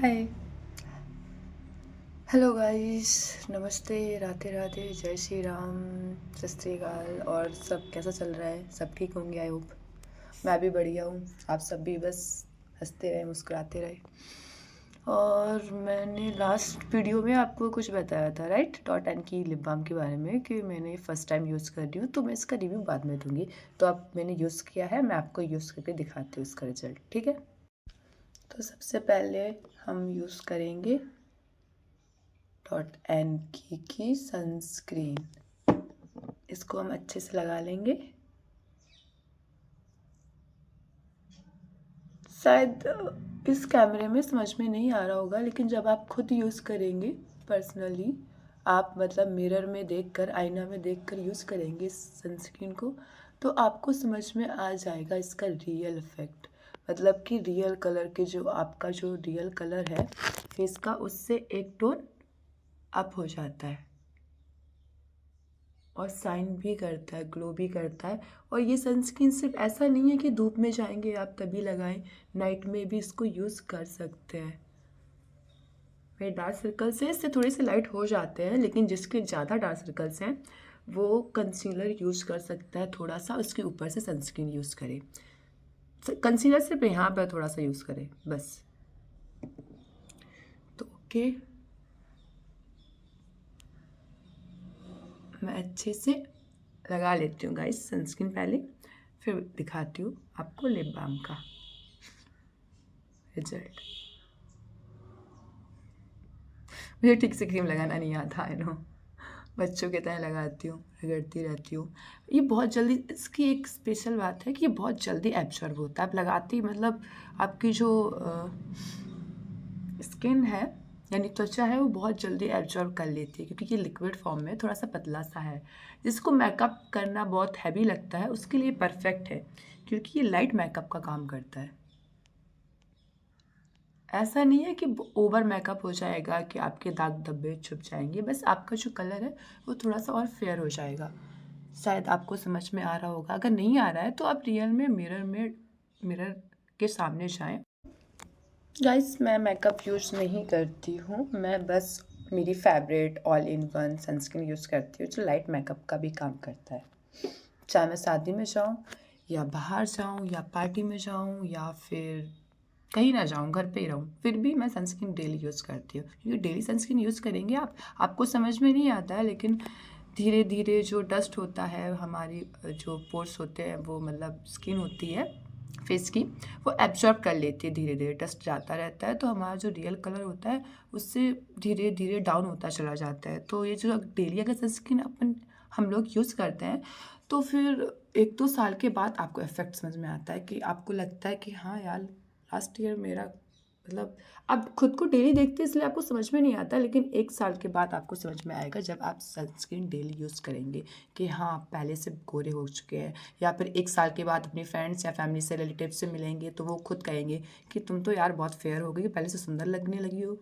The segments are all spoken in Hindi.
हाय। हेलो गाइस, नमस्ते, राधे राधे, जय श्री राम, सत श्री अकाल। और सब कैसा चल रहा है? सब ठीक होंगे आई होप। मैं भी बढ़िया हूँ। आप सब भी बस हंसते रहे, मुस्कुराते रहे। और मैंने लास्ट वीडियो में आपको कुछ बताया था, राइट, डॉट एन की लिप बाम के बारे में, कि मैंने फ़र्स्ट टाइम यूज़ कर रही हूँ, तो मैं इसका रिव्यू बाद में दूँगी। तो अब मैंने यूज़ किया है, मैं आपको यूज़ करके दिखाती हूँ इसका रिज़ल्ट, ठीक है। तो सबसे पहले हम यूज़ करेंगे डॉट एन की सनस्क्रीन। इसको हम अच्छे से लगा लेंगे। शायद इस कैमरे में समझ में नहीं आ रहा होगा, लेकिन जब आप खुद यूज़ करेंगे पर्सनली, आप मतलब मिरर में देखकर, आईना में देखकर यूज़ करेंगे इस सनस्क्रीन को, तो आपको समझ में आ जाएगा इसका रियल इफ़ेक्ट। मतलब कि रियल कलर के जो आपका जो रियल कलर है फेस का, उससे एक टोन अप हो जाता है और शाइन भी करता है, ग्लो भी करता है। और ये सनस्क्रीन सिर्फ ऐसा नहीं है कि धूप में जाएंगे आप तभी लगाएं, नाइट में भी इसको यूज़ कर सकते हैं। मेरे डार्क सर्कल्स हैं, इससे थोड़े से लाइट हो जाते हैं, लेकिन जिसके ज़्यादा डार्क सर्कल्स हैं वो कंसीलर यूज़ कर सकता है थोड़ा सा, उसके ऊपर से सनस्क्रीन यूज़ करे। कंसीलर सिर्फ यहाँ पर थोड़ा सा यूज़ करे बस। तो ओके, मैं अच्छे से लगा लेती हूँ गाइस सनस्क्रीन पहले, फिर दिखाती हूँ आपको लिप बाम का रिजल्ट। मुझे ठीक से क्रीम लगाना नहीं आता है नो, बच्चों के तरह लगाती हूँ, रगड़ती रहती हूँ। ये बहुत जल्दी, इसकी एक स्पेशल बात है कि ये बहुत जल्दी एब्जॉर्ब होता है। आप लगाते ही मतलब आपकी जो स्किन है यानी त्वचा है वो बहुत जल्दी एब्जॉर्ब कर लेती है, क्योंकि ये लिक्विड फॉर्म में थोड़ा सा पतला सा है। जिसको मेकअप करना बहुत हैवी लगता है उसके लिए परफेक्ट है, क्योंकि ये लाइट मेकअप का काम करता है। ऐसा नहीं है कि ओवर मेकअप हो जाएगा कि आपके दाग धब्बे छुप जाएंगे, बस आपका जो कलर है वो थोड़ा सा और फेयर हो जाएगा। शायद आपको समझ में आ रहा होगा। अगर नहीं आ रहा है तो आप रियल में मिरर के सामने जाएं। गाइस, मैं मेकअप यूज़ नहीं करती हूँ, मैं बस मेरी favourite all in one sunscreen use करती हूँ जो लाइट मेकअप का भी काम करता है। चाहे मैं शादी में जाऊँ या बाहर जाऊँ या पार्टी में जाऊँ या फिर कहीं ना जाऊँ, घर पे ही रहूँ, फिर भी मैं सनस्क्रीन डेली यूज़ करती हूँ। क्योंकि डेली सनस्क्रीन यूज़ करेंगे आपको समझ में नहीं आता है, लेकिन धीरे धीरे जो डस्ट होता है, हमारी जो पोर्स होते हैं, वो मतलब स्किन होती है फेस की, वो एब्जॉर्ब कर लेती है। धीरे धीरे डस्ट जाता रहता है तो हमारा जो रियल कलर होता है उससे धीरे धीरे डाउन होता चला जाता है। तो ये जो डेली अगर सनस्क्रीन हम लोग यूज़ करते हैं तो फिर 1-2 साल के बाद आपको इफ़ेक्ट समझ में आता है, कि आपको लगता है कि हाँ यार, लास्ट ईयर मेरा मतलब, आप खुद को डेली देखते हैं इसलिए आपको समझ में नहीं आता, लेकिन 1 साल के बाद आपको समझ में आएगा जब आप सनस्क्रीन डेली यूज़ करेंगे कि हाँ, आप पहले से गोरे हो चुके हैं। या फिर 1 साल के बाद अपने फ्रेंड्स या फैमिली से, रिलेटिव से मिलेंगे तो वो खुद कहेंगे कि तुम तो यार बहुत फेयर हो गई, पहले से सुंदर लगने लगी हो।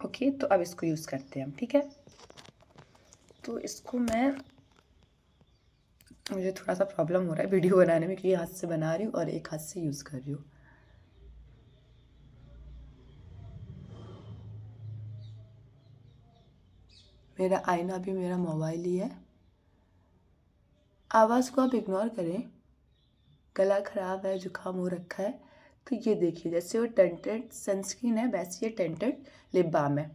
ओके, तो अब इसको यूज़ करते हैं हम, ठीक है। तो इसको मुझे थोड़ा सा प्रॉब्लम हो रहा है वीडियो बनाने में, क्योंकि हाथ से बना रही हूँ और एक हाथ से यूज़ कर रही हूँ। मेरा आईना भी मेरा मोबाइल ही है। आवाज़ को आप इग्नोर करें, गला ख़राब है, जुकाम हो रखा है। तो ये देखिए, जैसे वो टेंटेड सनस्क्रीन है वैसे ये टेंटेड लिप बाम है।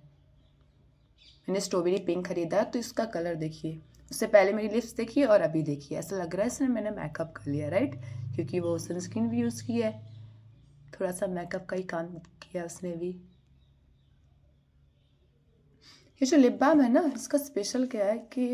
मैंने स्ट्रॉबेरी पिंक खरीदा है, तो इसका कलर देखिए, उससे पहले मेरी लिप्स देखिए और अभी देखिए, ऐसा लग रहा है इसमें मैंने मेकअप कर लिया, राइट, क्योंकि वो सनस्क्रीन भी यूज़ की है, थोड़ा सा मेकअप का ही काम किया उसने भी। ये जो लिप बाम है ना, इसका स्पेशल क्या है कि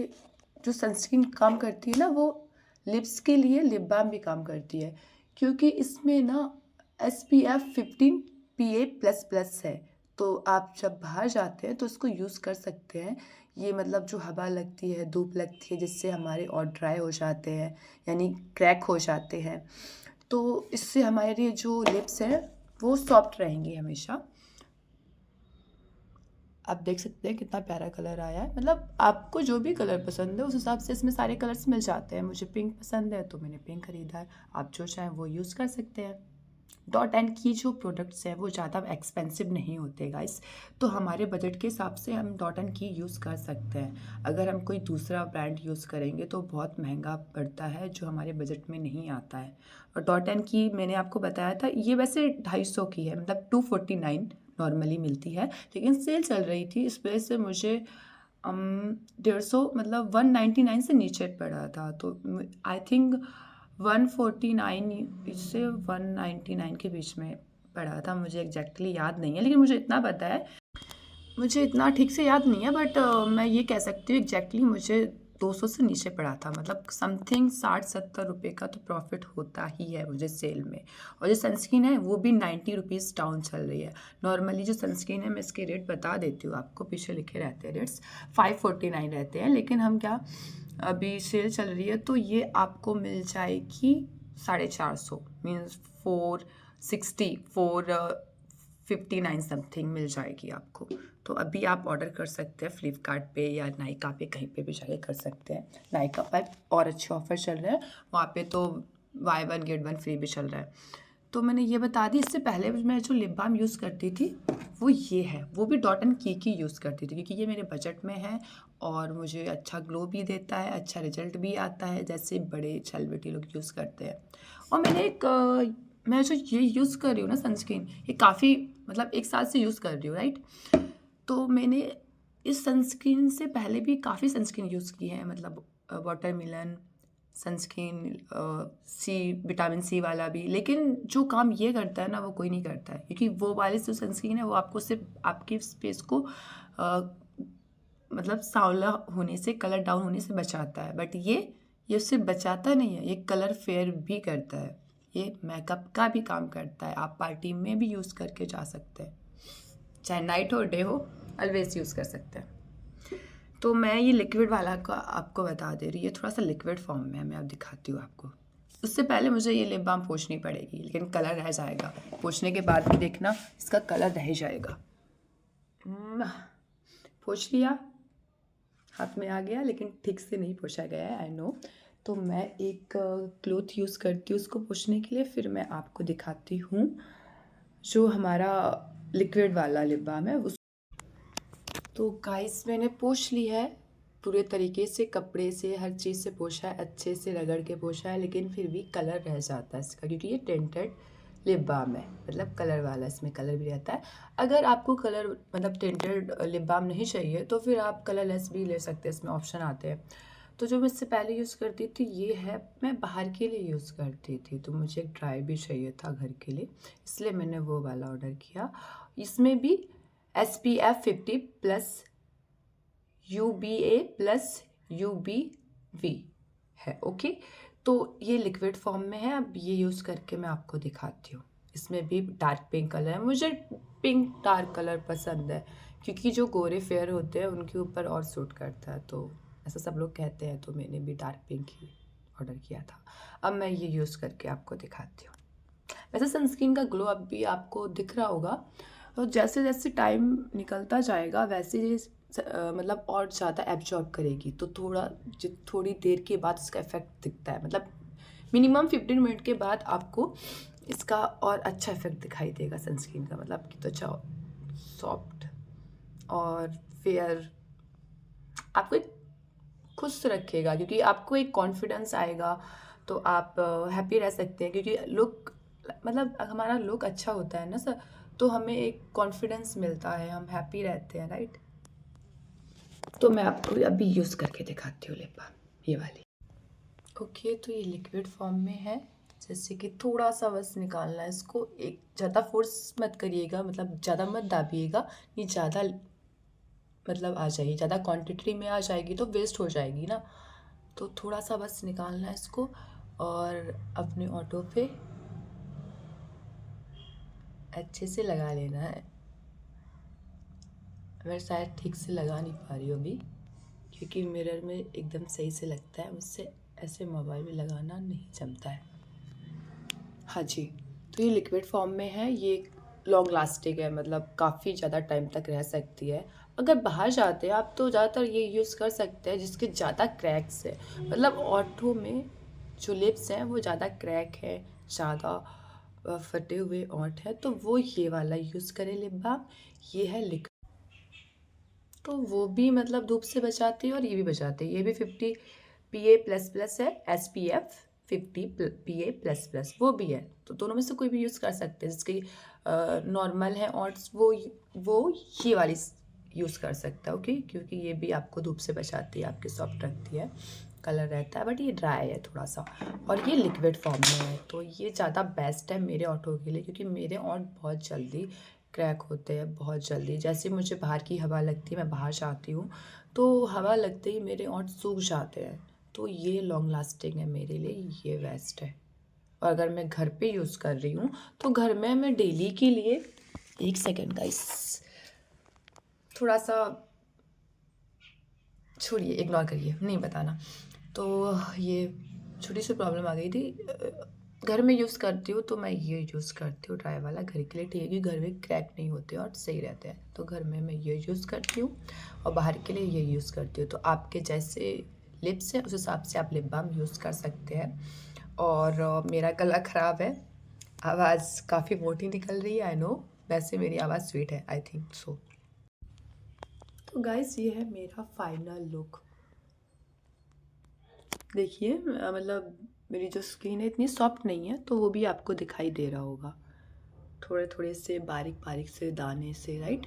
जो सनस्क्रीन काम करती है ना, वो लिप्स के लिए लिप बाम भी काम करती है, क्योंकि इसमें ना SPF 15 PA++ है। तो आप जब बाहर जाते हैं तो इसको यूज़ कर सकते हैं। ये मतलब जो हवा लगती है, धूप लगती है, जिससे हमारे और ड्राई हो जाते हैं, यानी क्रैक हो जाते हैं, तो इससे हमारे जो लिप्स हैं वो सॉफ्ट रहेंगी हमेशा। आप देख सकते हैं कितना प्यारा कलर आया है। मतलब आपको जो भी कलर पसंद है उस हिसाब से इसमें सारे कलर्स मिल जाते हैं। मुझे पिंक पसंद है तो मैंने पिंक खरीदा है, आप जो चाहें वो यूज़ कर सकते हैं। डॉट एंड की जो प्रोडक्ट्स हैं वो ज़्यादा एक्सपेंसिव नहीं होते गाइस, तो हमारे बजट के हिसाब से हम डॉट एंड की यूज़ कर सकते हैं। अगर हम कोई दूसरा ब्रांड यूज़ करेंगे तो बहुत महंगा पड़ता है, जो हमारे बजट में नहीं आता है। और डॉट एंड की मैंने आपको बताया था, ये वैसे 250 की है, मतलब 249 नॉर्मली मिलती है, लेकिन सेल चल रही थी इस वजह से मुझे 150 मतलब 199 से नीचे पड़ा था, तो आई थिंक 149 से 199 के बीच में पड़ा था। मुझे एग्जैक्टली याद नहीं है, लेकिन मुझे इतना पता है, मुझे इतना ठीक से याद नहीं है, बट मैं ये कह सकती हूँ एग्जैक्टली मुझे 200 से नीचे पड़ा था, मतलब समथिंग 60-70 रुपये का तो प्रॉफिट होता ही है मुझे सेल में। और जो सनस्क्रीन है वो भी 90 रुपीज़ डाउन चल रही है। नॉर्मली जो सनस्क्रीन है मैं इसके रेट बता देती हूँ आपको, पीछे लिखे रहते हैं रेट्स, 549 रहते हैं, लेकिन हम क्या अभी सेल चल रही है तो ये आपको मिल जाएगी 450, मीन्स 459 समथिंग मिल जाएगी आपको। तो अभी आप ऑर्डर कर सकते हैं फ्लिपकार्ट पे या नायका पे, कहीं पे भी जाके कर सकते हैं। नायका पर और अच्छे ऑफर चल रहे हैं, वहाँ पे तो बाय 1 गेट 1 फ्री भी चल रहा है। तो मैंने ये बता दी। इससे पहले मैं जो लिप बाम यूज़ करती थी वो ये है, वो भी डॉट एंड की यूज़ करती थी, क्योंकि ये मेरे बजट में है और मुझे अच्छा ग्लो भी देता है, अच्छा रिजल्ट भी आता है, जैसे बड़े सेलिब्रिटी लोग यूज़ करते हैं। और मैं जो ये यूज़ कर रही हूँ ना सनस्क्रीन, ये काफ़ी मतलब 1 साल से यूज़ कर रही हूँ, राइट। तो मैंने इस सनस्क्रीन से पहले भी काफ़ी सनस्क्रीन यूज़ की है, मतलब वाटरमेलन सनस्क्रीन, विटामिन सी वाला भी, लेकिन जो काम ये करता है ना वो कोई नहीं करता है, क्योंकि वो वाली जो सनस्क्रीन है वो आपको सिर्फ आपके फेस को मतलब सांवला होने से, कलर डाउन होने से बचाता है, बट ये सिर्फ बचाता नहीं है, ये कलर फेयर भी करता है, ये मेकअप का भी काम करता है। आप पार्टी में भी यूज़ करके जा सकते हैं, चाहे नाइट हो डे हो, ऑलवेज यूज़ कर सकते हैं। तो मैं ये लिक्विड वाला का आपको बता दे रही, ये थोड़ा सा लिक्विड फॉर्म में है, मैं अब दिखाती हूँ आपको। उससे पहले मुझे ये लिप बाम पोंछनी पड़ेगी, लेकिन कलर रह जाएगा, पोंछने के बाद भी देखना इसका कलर रह जाएगा। पोंछ लिया, हाथ में आ गया, लेकिन ठीक से नहीं पोंछा गया है, आई नो। तो मैं एक क्लॉथ यूज़ करती हूँ उसको पोंछने के लिए, फिर मैं आपको दिखाती हूँ जो हमारा लिक्विड वाला लिप बाम है। तो गाइस मैंने पोंछ ली है पूरे तरीके से, कपड़े से, हर चीज़ से पोंछा है, अच्छे से रगड़ के पोंछा है, लेकिन फिर भी कलर रह जाता है इसका, क्योंकि ये टेंटेड लिप बाम है, मतलब कलर वाला, इसमें कलर भी रहता है। अगर आपको कलर मतलब टेंटेड लिप बाम नहीं चाहिए तो फिर आप कलरलेस भी ले सकते हैं, इसमें ऑप्शन आते हैं। तो जो मैं इससे पहले यूज़ करती थी ये है, मैं बाहर के लिए यूज़ करती थी, तो मुझे एक ड्राई भी चाहिए था घर के लिए, इसलिए मैंने वो वाला ऑर्डर किया। इसमें भी SPF 50+ UVA+ UVB है, ओके। तो ये लिक्विड फॉर्म में है, अब ये यूज़ करके मैं आपको दिखाती हूँ। इसमें भी डार्क पिंक कलर है, मुझे पिंक डार्क कलर पसंद है, क्योंकि जो गोरे फेयर होते हैं उनके ऊपर और सूट करता है, तो ऐसा सब लोग कहते हैं, तो मैंने भी डार्क पिंक ही ऑर्डर किया था। अब मैं ये यूज़ करके आपको दिखाती हूँ। वैसे सनस्क्रीन का ग्लो अब भी आपको दिख रहा होगा, तो जैसे जैसे टाइम निकलता जाएगा वैसे ये मतलब और ज़्यादा एब्जॉर्ब करेगी, तो थोड़ी देर के बाद इसका इफ़ेक्ट दिखता है, मतलब मिनिमम 15 मिनट के बाद आपको इसका और अच्छा इफ़ेक्ट दिखाई देगा सनस्क्रीन का, मतलब कि त्वचा सॉफ्ट और फेयर आपको एक खुश रखेगा, क्योंकि आपको एक कॉन्फिडेंस आएगा, तो आप हैप्पी रह सकते हैं, क्योंकि लुक मतलब हमारा लुक अच्छा होता है ना सर, तो हमें एक कॉन्फिडेंस मिलता है, हम हैप्पी रहते हैं, राइट। तो मैं आपको अभी यूज़ करके दिखाती हूँ लिप बाम, ये वाली। ओके, तो ये लिक्विड फॉर्म में है, जैसे कि थोड़ा सा बस निकालना है इसको, एक ज़्यादा फोर्स मत करिएगा, मतलब ज़्यादा मत दाबिएगा, ये ज़्यादा मतलब आ जाएगी, ज़्यादा क्वांटिटी में आ जाएगी तो वेस्ट हो जाएगी ना, तो थोड़ा सा बस निकालना है इसको और अपने ऑटो पे अच्छे से लगा लेना है। मैं शायद ठीक से लगा नहीं पा रही हूँ अभी, क्योंकि मिरर में एकदम सही से लगता है, मुझसे ऐसे मोबाइल में लगाना नहीं जमता है। हाँ जी, तो ये लिक्विड फॉर्म में है, ये लॉन्ग लास्टिंग है, मतलब काफ़ी ज़्यादा टाइम तक रह सकती है। अगर बाहर जाते हैं आप तो ज़्यादातर ये यूज़ कर सकते हैं जिसके ज़्यादा क्रैक्स है, मतलब ऑर्थो में जो लिप्स हैं वो ज़्यादा क्रैक है, ज़्यादा फटे हुए ओंठ है तो वो ये वाला यूज़ करें लिप बाम। ये है लिक्विड, तो वो भी मतलब धूप से बचाती है और ये भी बचाती है। ये भी 50 PA++ है, SPF 50 PA++ वो भी है। तो दोनों में से कोई भी यूज़ कर सकते हैं। जिसकी नॉर्मल है ओट्स वो ये वाली यूज़ कर सकता है, ओके, क्योंकि ये भी आपको धूप से बचाती है, आपके सॉफ्ट रखती है, कलर रहता है, बट ये ड्राई है थोड़ा सा और ये लिक्विड फॉर्म में है। तो ये ज़्यादा बेस्ट है मेरे ओठों के लिए, क्योंकि मेरे ओंठ बहुत जल्दी क्रैक होते हैं, बहुत जल्दी। जैसे मुझे बाहर की हवा लगती है, मैं बाहर जाती हूँ तो हवा लगते ही मेरे ओंठ सूख जाते हैं। तो ये लॉन्ग लास्टिंग है मेरे लिए, ये बेस्ट है। और अगर मैं घर पे यूज़ कर रही हूँ तो घर में मैं डेली के लिए, एक सेकेंड गाइस, थोड़ा सा छोड़िए, इग्नोर करिए, नहीं बताना। तो ये छोटी सी प्रॉब्लम आ गई थी। घर में यूज़ करती हूँ तो मैं ये यूज़ करती हूँ ड्राई वाला, घर के लिए ठीक है, क्योंकि घर में क्रैक नहीं होते और सही रहते हैं। तो घर में मैं ये यूज़ करती हूँ और बाहर के लिए ये यूज़ करती हूँ। तो आपके जैसे लिप्स है उस हिसाब से आप लिप बाम यूज़ कर सकते हैं। और मेरा गला ख़राब है, आवाज़ काफ़ी मोटी निकल रही है, आई नो। वैसे मेरी आवाज़ स्वीट है, आई थिंक सो। तो गाइस ये है मेरा फाइनल लुक। देखिए मतलब मेरी जो स्किन है इतनी सॉफ्ट नहीं है, तो वो भी आपको दिखाई दे रहा होगा, थोड़े थोड़े से बारीक बारीक से दाने से, राइट।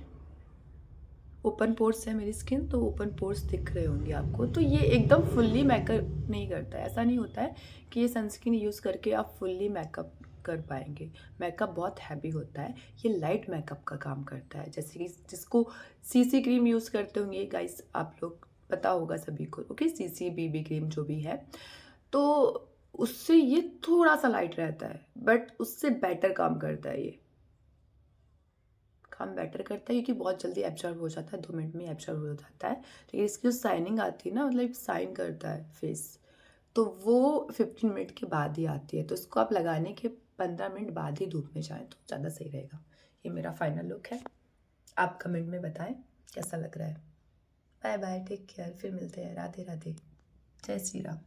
ओपन पोर्स है मेरी स्किन, तो ओपन पोर्स दिख रहे होंगे आपको। तो ये एकदम फुल्ली मेकअप नहीं करता है, ऐसा नहीं होता है कि ये सनस्क्रीन यूज़ करके आप फुल्ली मेकअप कर पाएंगे। मेकअप बहुत हैवी होता है, ये लाइट मेकअप का काम करता है। जैसे कि जिसको सीसी क्रीम यूज़ करते होंगे गाइस, आप लोग पता होगा सभी को, ओके, सीसी BB क्रीम जो भी है, तो उससे ये थोड़ा सा लाइट रहता है, बट उससे बेटर काम करता है। ये काम बेटर करता है क्योंकि बहुत जल्दी एब्जॉर्ब हो जाता है, 2 मिनट में एब्जॉर्ब हो जाता है। लेकिन इसकी जो शाइनिंग आती है ना, मतलब शाइन करता है फेस, तो वो 15 मिनट के बाद ही आती है। तो इसको आप लगाने के 15 मिनट बाद ही धूप में जाएँ तो ज़्यादा सही रहेगा। ये मेरा फाइनल लुक है, आप कमेंट में बताएं कैसा लग रहा है। बाय बाय, टेक केयर, फिर मिलते हैं। राधे राधे, जय श्री राम।